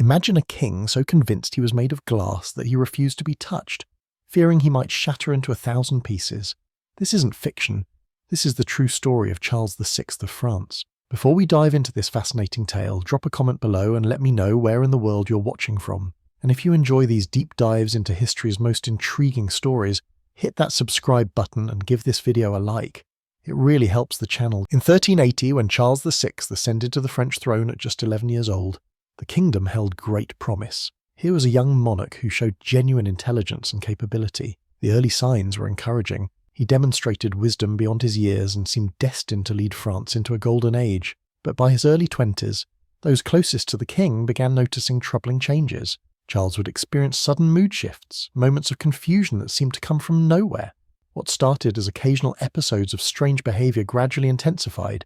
Imagine a king so convinced he was made of glass that he refused to be touched, fearing he might shatter into 1,000 pieces. This isn't fiction. This is the true story of Charles VI of France. Before we dive into this fascinating tale, drop a comment below and let me know where in the world you're watching from. And if you enjoy these deep dives into history's most intriguing stories, hit that subscribe button and give this video a like. It really helps the channel. In 1380, when Charles VI ascended to the French throne at just 11 years old, the kingdom held great promise. Here was a young monarch who showed genuine intelligence and capability. The early signs were encouraging. He demonstrated wisdom beyond his years and seemed destined to lead France into a golden age. But by his early 20s, those closest to the king began noticing troubling changes. Charles would experience sudden mood shifts, moments of confusion that seemed to come from nowhere. What started as occasional episodes of strange behaviour gradually intensified,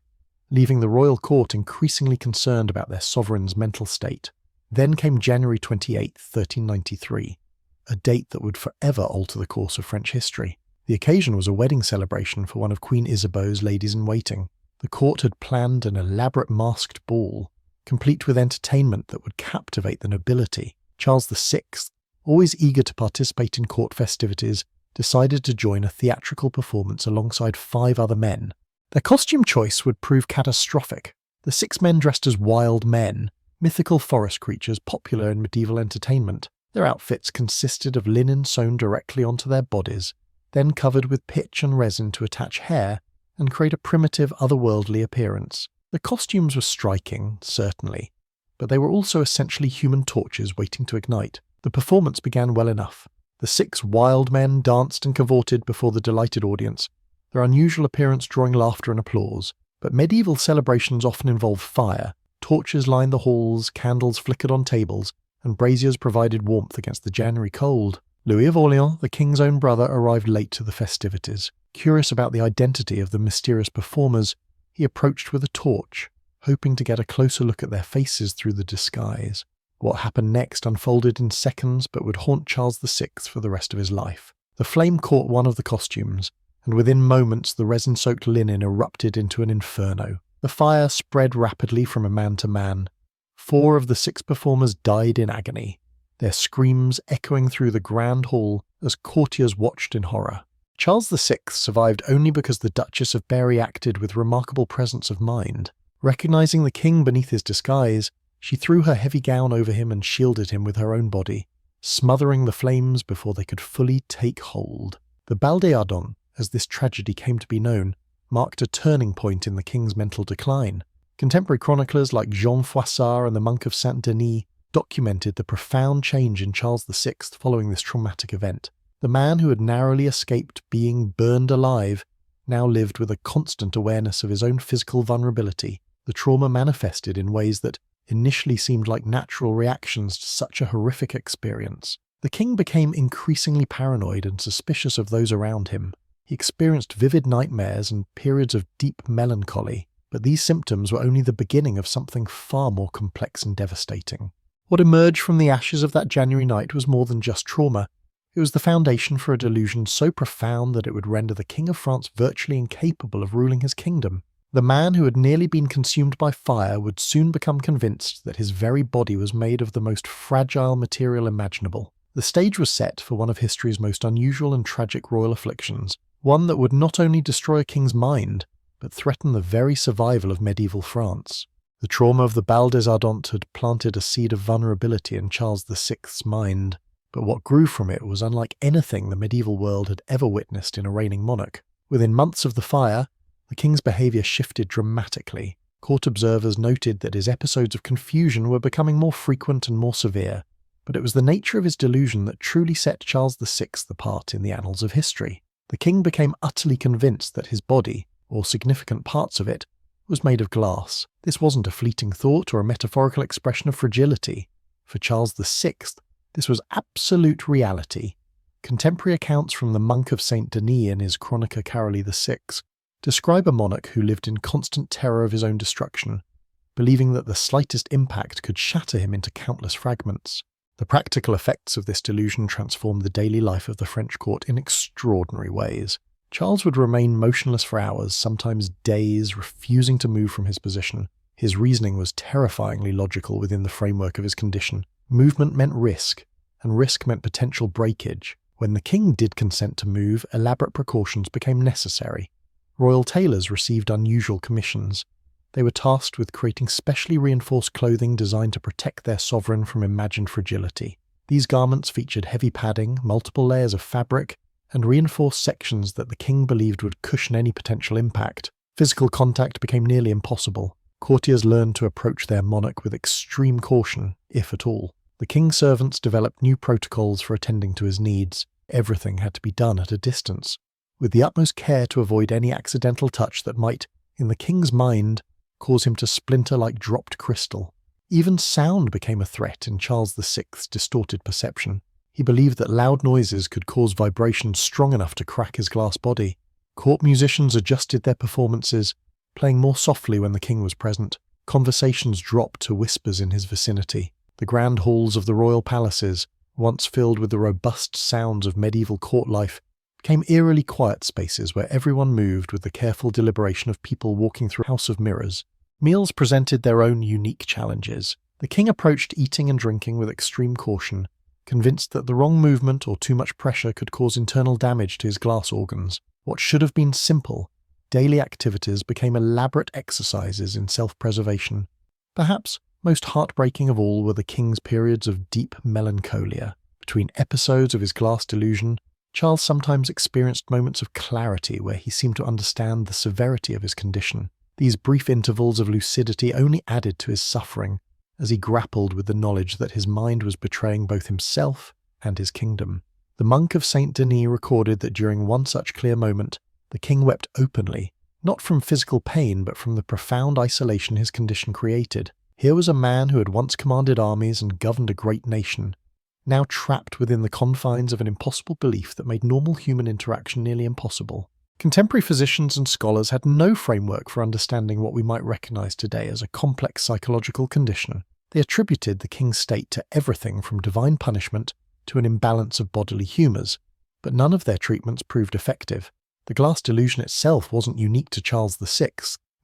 leaving the royal court increasingly concerned about their sovereign's mental state. Then came January 28, 1393, a date that would forever alter the course of French history. The occasion was a wedding celebration for one of Queen Isabeau's ladies-in-waiting. The court had planned an elaborate masked ball, complete with entertainment that would captivate the nobility. Charles VI, always eager to participate in court festivities, decided to join a theatrical performance alongside 5 other men. Their costume choice would prove catastrophic. The 6 men dressed as wild men, mythical forest creatures popular in medieval entertainment. Their outfits consisted of linen sewn directly onto their bodies, then covered with pitch and resin to attach hair and create a primitive, otherworldly appearance. The costumes were striking, certainly, but they were also essentially human torches waiting to ignite. The performance began well enough. The 6 wild men danced and cavorted before the delighted audience, their unusual appearance drawing laughter and applause. But medieval celebrations often involved fire. Torches lined the halls, candles flickered on tables, and braziers provided warmth against the January cold. Louis of Orleans, the king's own brother, arrived late to the festivities. Curious about the identity of the mysterious performers, he approached with a torch, hoping to get a closer look at their faces through the disguise. What happened next unfolded in seconds but would haunt Charles VI for the rest of his life. The flame caught one of the costumes, and within moments the resin-soaked linen erupted into an inferno. The fire spread rapidly from man to man. 4 of the 6 performers died in agony, their screams echoing through the grand hall as courtiers watched in horror. Charles VI survived only because the Duchess of Berry acted with remarkable presence of mind. Recognizing the king beneath his disguise, she threw her heavy gown over him and shielded him with her own body, smothering the flames before they could fully take hold. The Bal des Ardents, as this tragedy came to be known, marked a turning point in the king's mental decline. Contemporary chroniclers like Jean Froissart and the monk of Saint-Denis documented the profound change in Charles VI following this traumatic event. The man who had narrowly escaped being burned alive now lived with a constant awareness of his own physical vulnerability. The trauma manifested in ways that initially seemed like natural reactions to such a horrific experience. The king became increasingly paranoid and suspicious of those around him. He experienced vivid nightmares and periods of deep melancholy, but these symptoms were only the beginning of something far more complex and devastating. What emerged from the ashes of that January night was more than just trauma. It was the foundation for a delusion so profound that it would render the King of France virtually incapable of ruling his kingdom. The man who had nearly been consumed by fire would soon become convinced that his very body was made of the most fragile material imaginable. The stage was set for one of history's most unusual and tragic royal afflictions, one that would not only destroy a king's mind, but threaten the very survival of medieval France. The trauma of the Bal des Ardents had planted a seed of vulnerability in Charles VI's mind, but what grew from it was unlike anything the medieval world had ever witnessed in a reigning monarch. Within months of the fire, the king's behaviour shifted dramatically. Court observers noted that his episodes of confusion were becoming more frequent and more severe, but it was the nature of his delusion that truly set Charles VI apart in the annals of history. The king became utterly convinced that his body, or significant parts of it, was made of glass. This wasn't a fleeting thought or a metaphorical expression of fragility. For Charles VI, this was absolute reality. Contemporary accounts from the monk of Saint-Denis in his Chronica Caroli VI describe a monarch who lived in constant terror of his own destruction, believing that the slightest impact could shatter him into countless fragments. The practical effects of this delusion transformed the daily life of the French court in extraordinary ways. Charles would remain motionless for hours, sometimes days, refusing to move from his position. His reasoning was terrifyingly logical within the framework of his condition. Movement meant risk, and risk meant potential breakage. When the king did consent to move, elaborate precautions became necessary. Royal tailors received unusual commissions. They were tasked with creating specially reinforced clothing designed to protect their sovereign from imagined fragility. These garments featured heavy padding, multiple layers of fabric, and reinforced sections that the king believed would cushion any potential impact. Physical contact became nearly impossible. Courtiers learned to approach their monarch with extreme caution, if at all. The king's servants developed new protocols for attending to his needs. Everything had to be done at a distance, with the utmost care to avoid any accidental touch that might, in the king's mind, cause him to splinter like dropped crystal. Even sound became a threat in Charles VI's distorted perception. He believed that loud noises could cause vibrations strong enough to crack his glass body. Court musicians adjusted their performances, playing more softly when the king was present. Conversations dropped to whispers in his vicinity. The grand halls of the royal palaces, once filled with the robust sounds of medieval court life, became eerily quiet spaces where everyone moved with the careful deliberation of people walking through a house of mirrors. Meals presented their own unique challenges. The king approached eating and drinking with extreme caution, convinced that the wrong movement or too much pressure could cause internal damage to his glass organs. What should have been simple, daily activities became elaborate exercises in self-preservation. Perhaps most heartbreaking of all were the king's periods of deep melancholia. Between episodes of his glass delusion, Charles sometimes experienced moments of clarity where he seemed to understand the severity of his condition. These brief intervals of lucidity only added to his suffering as he grappled with the knowledge that his mind was betraying both himself and his kingdom. The monk of Saint Denis recorded that during one such clear moment, the king wept openly, not from physical pain but from the profound isolation his condition created. Here was a man who had once commanded armies and governed a great nation, now trapped within the confines of an impossible belief that made normal human interaction nearly impossible. Contemporary physicians and scholars had no framework for understanding what we might recognize today as a complex psychological condition. They attributed the king's state to everything from divine punishment to an imbalance of bodily humours, but none of their treatments proved effective. The glass delusion itself wasn't unique to Charles VI.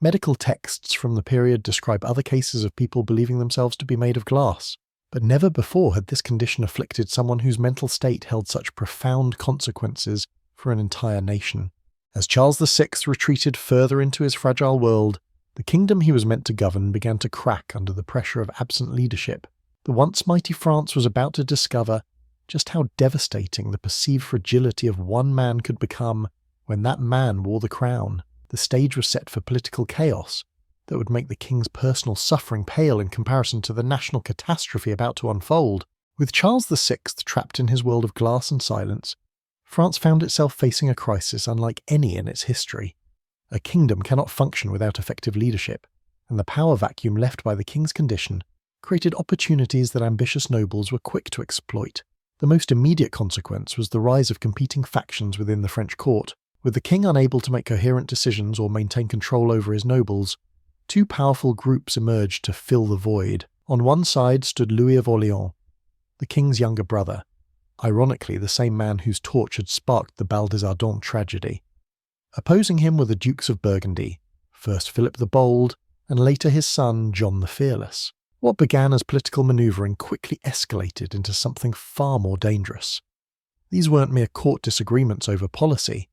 Medical texts from the period describe other cases of people believing themselves to be made of glass. But never before had this condition afflicted someone whose mental state held such profound consequences for an entire nation. As Charles VI retreated further into his fragile world, the kingdom he was meant to govern began to crack under the pressure of absent leadership. The once mighty France was about to discover just how devastating the perceived fragility of one man could become when that man wore the crown. The stage was set for political chaos that would make the king's personal suffering pale in comparison to the national catastrophe about to unfold. With Charles VI trapped in his world of glass and silence, France found itself facing a crisis unlike any in its history. A kingdom cannot function without effective leadership, and the power vacuum left by the king's condition created opportunities that ambitious nobles were quick to exploit. The most immediate consequence was the rise of competing factions within the French court. With the king unable to make coherent decisions or maintain control over his nobles, two powerful groups emerged to fill the void. On one side stood Louis of Orleans, the king's younger brother, ironically the same man whose torch had sparked the Bal des Ardents tragedy. Opposing him were the Dukes of Burgundy, first Philip the Bold, and later his son John the Fearless. What began as political manoeuvring quickly escalated into something far more dangerous. These weren't mere court disagreements over policy.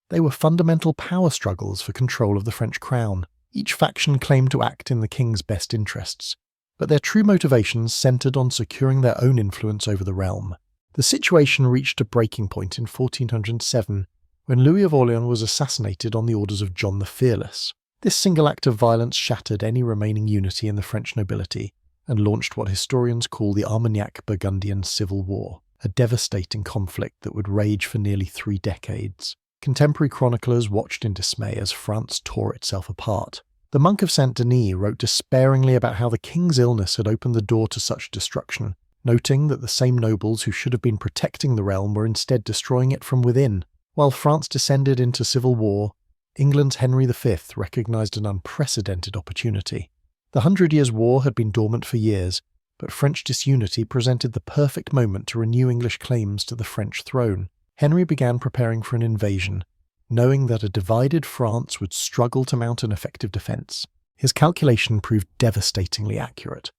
They were fundamental power struggles for control of the French crown. Each faction claimed to act in the king's best interests, but their true motivations centered on securing their own influence over the realm. The situation reached a breaking point in 1407 when Louis of Orleans was assassinated on the orders of John the Fearless. This single act of violence shattered any remaining unity in the French nobility and launched what historians call the Armagnac-Burgundian Civil War, a devastating conflict that would rage for nearly 3 decades. Contemporary chroniclers watched in dismay as France tore itself apart. The monk of Saint Denis wrote despairingly about how the king's illness had opened the door to such destruction, noting that the same nobles who should have been protecting the realm were instead destroying it from within. While France descended into civil war, England's Henry V recognised an unprecedented opportunity. The 100 Years' War had been dormant for years, but French disunity presented the perfect moment to renew English claims to the French throne. Henry began preparing for an invasion, knowing that a divided France would struggle to mount an effective defence. His calculation proved devastatingly accurate.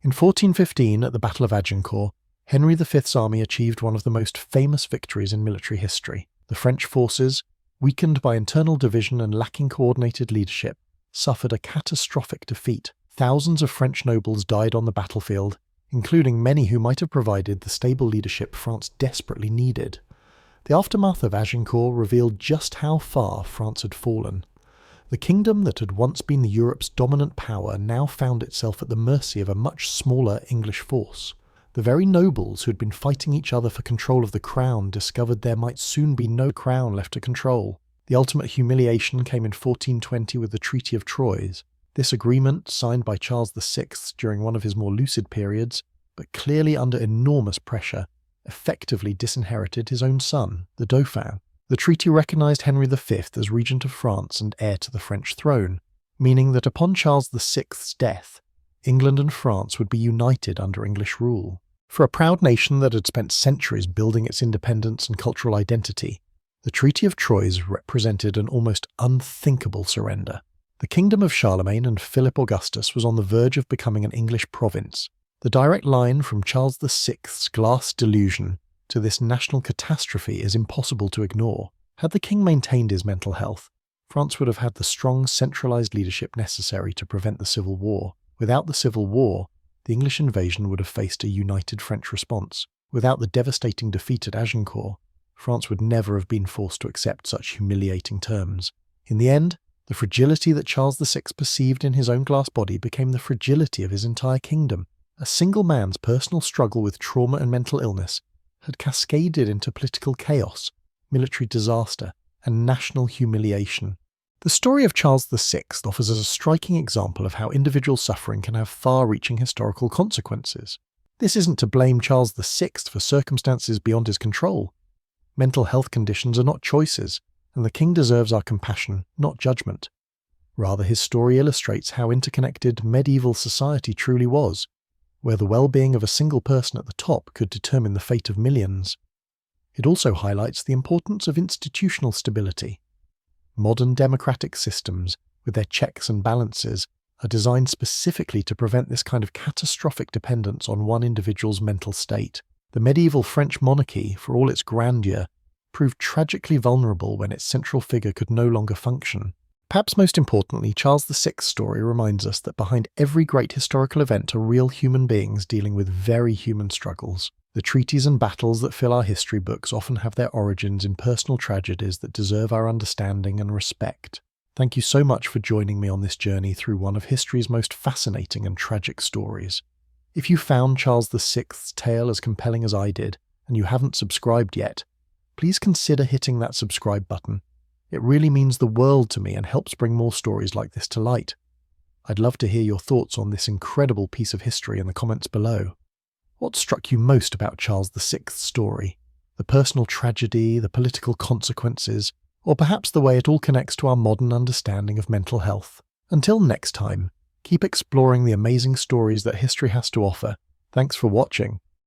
In 1415, at the Battle of Agincourt, Henry V's army achieved one of the most famous victories in military history. The French forces, weakened by internal division and lacking coordinated leadership, suffered a catastrophic defeat. Thousands of French nobles died on the battlefield, including many who might have provided the stable leadership France desperately needed. The aftermath of Agincourt revealed just how far France had fallen. The kingdom that had once been Europe's dominant power now found itself at the mercy of a much smaller English force. The very nobles who had been fighting each other for control of the crown discovered there might soon be no crown left to control. The ultimate humiliation came in 1420 with the Treaty of Troyes. This agreement, signed by Charles VI during one of his more lucid periods, but clearly under enormous pressure, effectively disinherited his own son, the Dauphin. The treaty recognised Henry V as regent of France and heir to the French throne, meaning that upon Charles VI's death, England and France would be united under English rule. For a proud nation that had spent centuries building its independence and cultural identity, the Treaty of Troyes represented an almost unthinkable surrender. The kingdom of Charlemagne and Philip Augustus was on the verge of becoming an English province. The direct line from Charles VI's glass delusion to this national catastrophe is impossible to ignore. Had the king maintained his mental health, France would have had the strong centralised leadership necessary to prevent the Civil War. Without the Civil War, the English invasion would have faced a united French response. Without the devastating defeat at Agincourt, France would never have been forced to accept such humiliating terms. In the end, the fragility that Charles VI perceived in his own glass body became the fragility of his entire kingdom. A single man's personal struggle with trauma and mental illness had cascaded into political chaos, military disaster, and national humiliation. The story of Charles VI offers us a striking example of how individual suffering can have far-reaching historical consequences. This isn't to blame Charles VI for circumstances beyond his control. Mental health conditions are not choices, and the king deserves our compassion, not judgment. Rather, his story illustrates how interconnected medieval society truly was, where the well-being of a single person at the top could determine the fate of millions. It also highlights the importance of institutional stability. Modern democratic systems, with their checks and balances, are designed specifically to prevent this kind of catastrophic dependence on one individual's mental state. The medieval French monarchy, for all its grandeur, proved tragically vulnerable when its central figure could no longer function. Perhaps most importantly, Charles VI's story reminds us that behind every great historical event are real human beings dealing with very human struggles. The treaties and battles that fill our history books often have their origins in personal tragedies that deserve our understanding and respect. Thank you so much for joining me on this journey through one of history's most fascinating and tragic stories. If you found Charles VI's tale as compelling as I did, and you haven't subscribed yet, please consider hitting that subscribe button. It really means the world to me and helps bring more stories like this to light. I'd love to hear your thoughts on this incredible piece of history in the comments below. What struck you most about Charles VI's story? The personal tragedy, the political consequences, or perhaps the way it all connects to our modern understanding of mental health? Until next time, keep exploring the amazing stories that history has to offer. Thanks for watching.